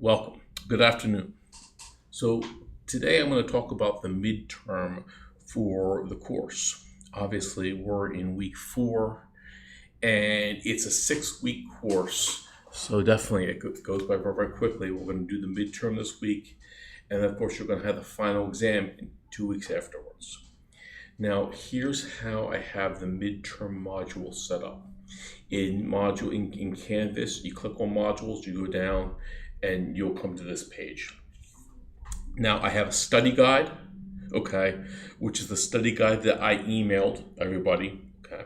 Welcome. Good afternoon. So, today I'm going to talk about the midterm for the course. Obviously, we're in week 4 and it's a 6-week course. So, definitely it goes by very quickly. We're going to do the midterm this week, and of course, you're going to have the final exam in 2 weeks afterwards. Now, here's how I have the midterm module set up. In Canvas, you click on modules, you go down, and you'll come to this page. Now I have a study guide, okay, which is the study guide that I emailed everybody. Okay,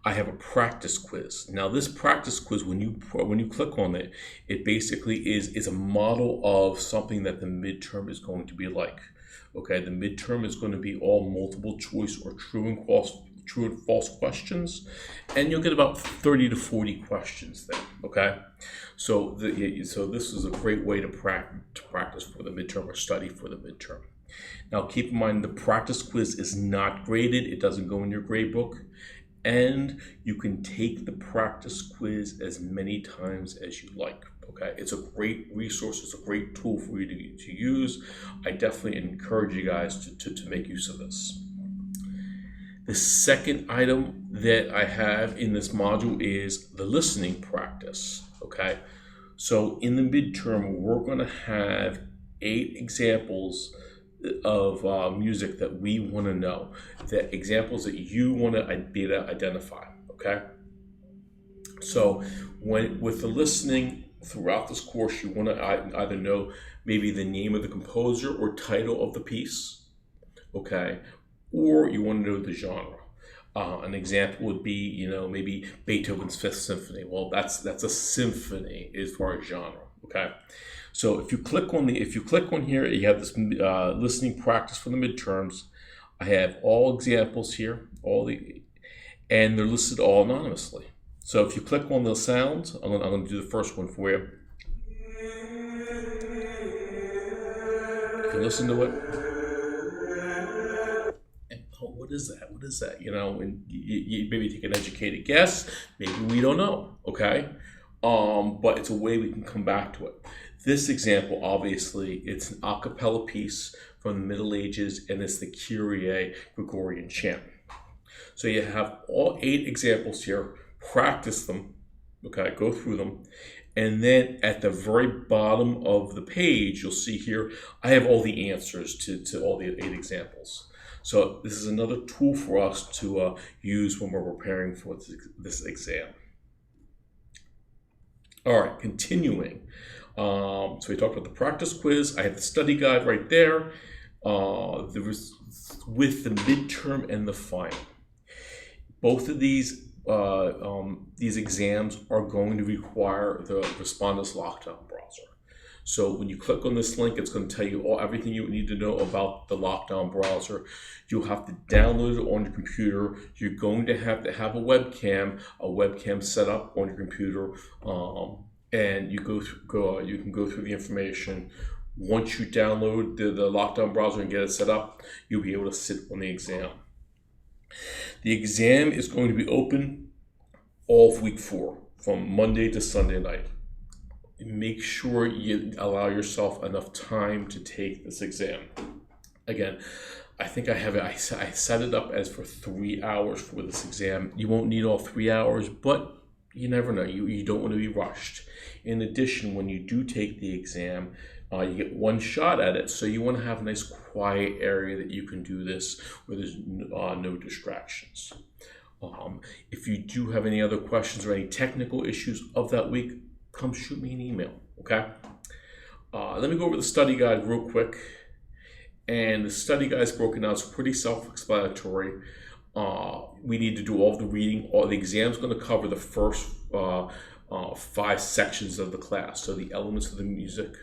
I have a practice quiz. Now this practice quiz, when you click on it, it basically is a model of something that the midterm is going to be like. Okay, the midterm is going to be all multiple choice or true and false questions, and you'll get about 30 to 40 questions there. Okay, so this is a great way to practice for the midterm or study for the midterm. Now keep in mind the practice quiz is not graded; it doesn't go in your grade book, and you can take the practice quiz as many times as you like. Okay, it's a great resource, it's a great tool for you to use. I definitely encourage you guys to make use of this. The second item that I have in this module is the listening practice. Okay, so in the midterm, we're going to have 8 examples of music that we want to know, that examples that you want to be able to identify. Okay, so with the listening throughout this course, you want to either know maybe the name of the composer or title of the piece. Okay, or you want to know the genre. An example would be, maybe Beethoven's Fifth Symphony. Well, that's a symphony as far as genre. Okay, so if you click on here, you have this listening practice for the midterms. I have all examples here, and they're listed all anonymously. So if you click on the sounds, I'm going to do the first one for you. You can listen to it. What is that? What is that? And you maybe take an educated guess. Maybe we don't know. Okay, but it's a way we can come back to it. This example, obviously, it's an a cappella piece from the Middle Ages, and it's the Kyrie Gregorian chant. So you have all 8 examples here. Practice them. Okay, go through them. And then at the very bottom of the page, you'll see here, I have all the answers to all the 8 examples. So this is another tool for us to use when we're preparing for this exam. All right, continuing. So we talked about the practice quiz. I have the study guide right there. With the midterm and the final. Both of these exams are going to require the Respondus Lockdown browser. So when you click on this link, it's going to tell you everything you need to know about the Lockdown browser. You'll have to download it on your computer. You're going to have a webcam set up on your computer, and you can go through the information. Once you download the Lockdown browser and get it set up, you'll be able to sit on the exam. The exam is going to be open all of week 4, from Monday to Sunday night. Make sure you allow yourself enough time to take this exam. Again, I think I set it up as for 3 hours for this exam. You won't need all 3 hours, but you never know. You don't want to be rushed. In addition, when you do take the exam, you get one shot at it, so you want to have a nice quiet area that you can do this where there's no distractions. If you do have any other questions or any technical issues of that week, come shoot me an email, okay? Let me go over the study guide real quick. And the study guide is broken out. It's pretty self-explanatory. We need to do all the reading. All the exam's going to cover the first 5 sections of the class. So the elements of the music,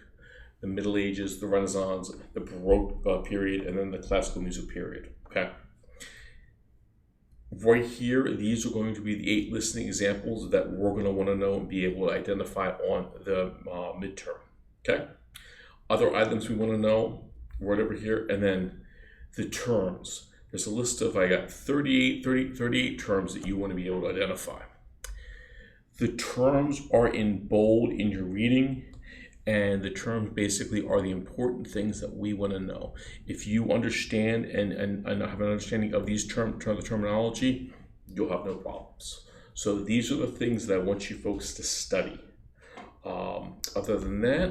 the Middle Ages, the Renaissance, the Baroque period, and then the classical music period, okay? Right here, these are going to be the 8 listening examples that we're going to want to know and be able to identify on the midterm, okay? Other items we want to know, right over here, and then the terms. There's a list of, I got 38 terms that you want to be able to identify. The terms are in bold in your reading, and the terms basically are the important things that we want to know. If you understand and have an understanding of these the terminology, you'll have no problems. So these are the things that I want you folks to study. Other than that,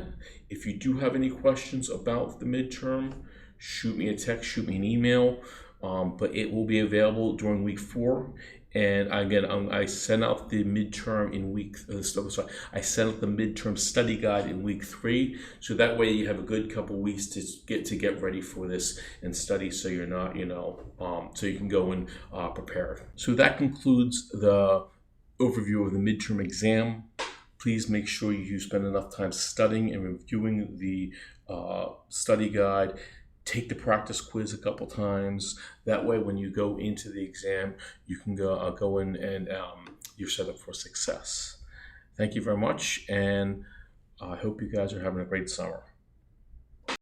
if you do have any questions about the midterm, shoot me a text, shoot me an email. But it will be available during week 4. And again, I sent out the midterm in I sent out the midterm study guide in week 3. So that way you have a good couple weeks to get ready for this and study, so you're not, so you can go in prepared. So that concludes the overview of the midterm exam. Please make sure you spend enough time studying and reviewing the study guide. Take the practice quiz a couple times. That way, when you go into the exam, you can go in and you're set up for success. Thank you very much, and I hope you guys are having a great summer.